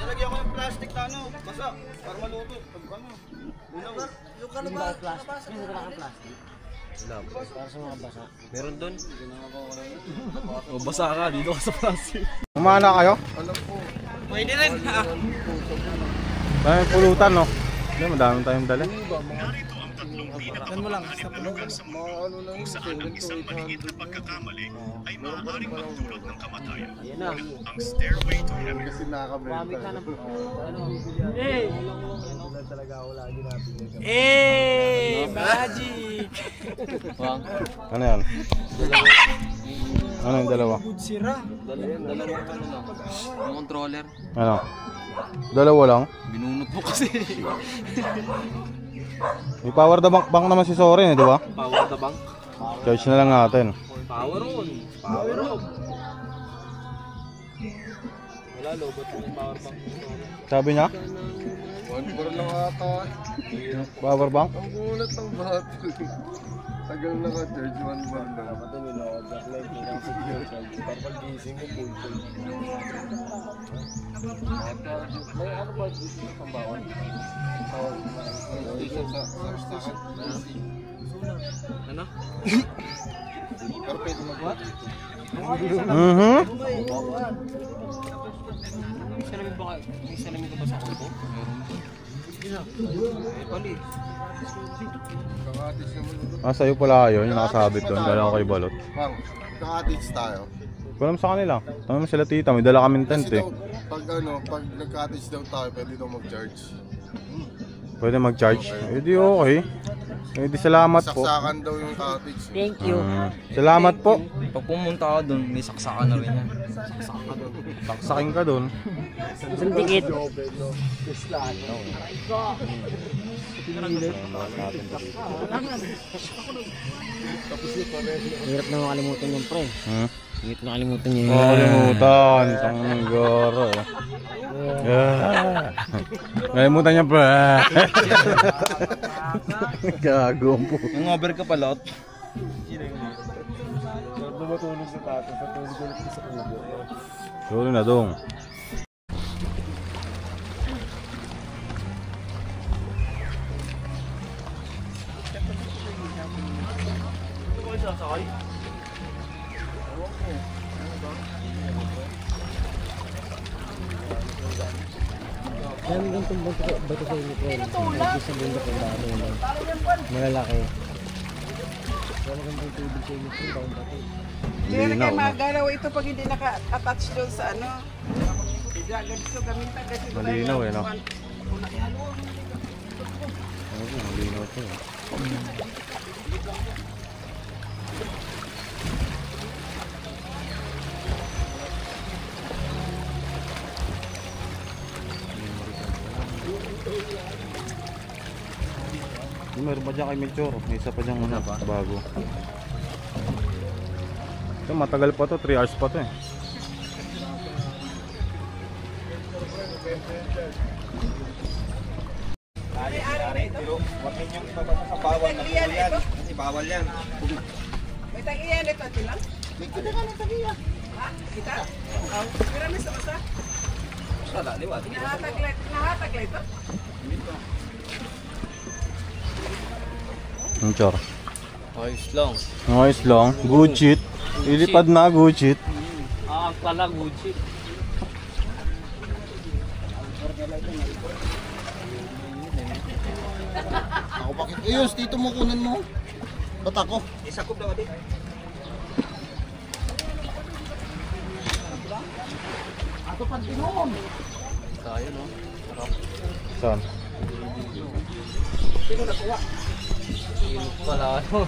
Lalagyan ko ng plastic na ano, basa, para maluto. Pag ano, unaw. Yung kalabas, plastic. Yung plastic. Para sa mga basa. Meron doon. O basa ka, dito ka sa plastic. Umana kayo? Alam po. Pwede rin. Daming pulutan, no? Hindi, madaming tayong dala. Yan mo lang. Mga ano lang yun, sa anong isang maliit na pagkakamali ay maaaring magdulot ng kamatayan. Ayan na. Ang stairway to heaven. Gamit ka ng ano. Magic! Ano yan? Ano yung dalawa? Dalawang ano lang. Yung controller. Ano? Dalawa lang? Binunot mo kasi. May power the bank naman si Soren, di ba? Power the bank. Charge na lang natin. Power on. Power off. Wala, lobot mo yung power bank. Sabi niya? 1 bar lang ata. Power bank? Ang gulat ng battery. Tagal naka-charge 1 bar lang. Ito nila, backlight nila ang security. Para pag-gising mo, full charge. May ano ba dito sa pambawan? Ano? Pero pwede mag-what? May salamin ka ba sa auto? Meron. Eh, pali. Kakatis naman ito. Ah, sa'yo pala yun, yung nakasabit doon. Dala ko kay Balot. Bang, kakatis tayo. Walang sa kanila. Tanong mo sila tita, may dala kaming tent Kasi eh. daw, pag nag-cottage daw tayo, pwede daw mag-charge. Pwede mag-charge? Eh di okay. Eh di salamat po. Saksakan daw yung cottage. Thank you. Salamat po. Pag pumunta ka doon, may saksakan na rin yan. Saksakan ka doon. Saksakin ka doon. Isang tikit. Hirap na makalimutan yung pre. Hirap na makalimutan yung Kalimutan. Tanggoro. Kalimutan niya pa. Gago po. Yung over ka palot. Matulog sa tato, patulog ulit sa kubo. Sorry na dong. Dami kang tumbang bato sa inyo, pre. Pinutulak! Sa bundok ang dami yun. Malalaki. Dami kang tubig sa inyo, pre. Daong bato. Hindi na kayo magalaw ito pag hindi naka-attach doon sa ano. Ganito gamitan kasi Malinaw eh, no? Malinaw ito eh. Meron pa dyan kay Melchor. May isa pa dyan bago. Ito matagal pa to, 3 hours pa to eh. Huwag ninyong ibabasa sa bawal na po yan. Kasi bawal yan. may tag-iyan ito, ito lang. May kita ka ng tagiya. Ha? Kita? Marami sa basa. Wala, liwat. Nahatag ito? Melchor. Ayos lang. Ayos lang. Good shit. Ilipad na, good shit. Ah, pala Gucci. Ako bakit? Ayos, dito mo kunin mo. Ba't ako? Isakop daw ati. Ato pa tinom. Tayo, no? Saan? Sino nakuha? Pala, ano?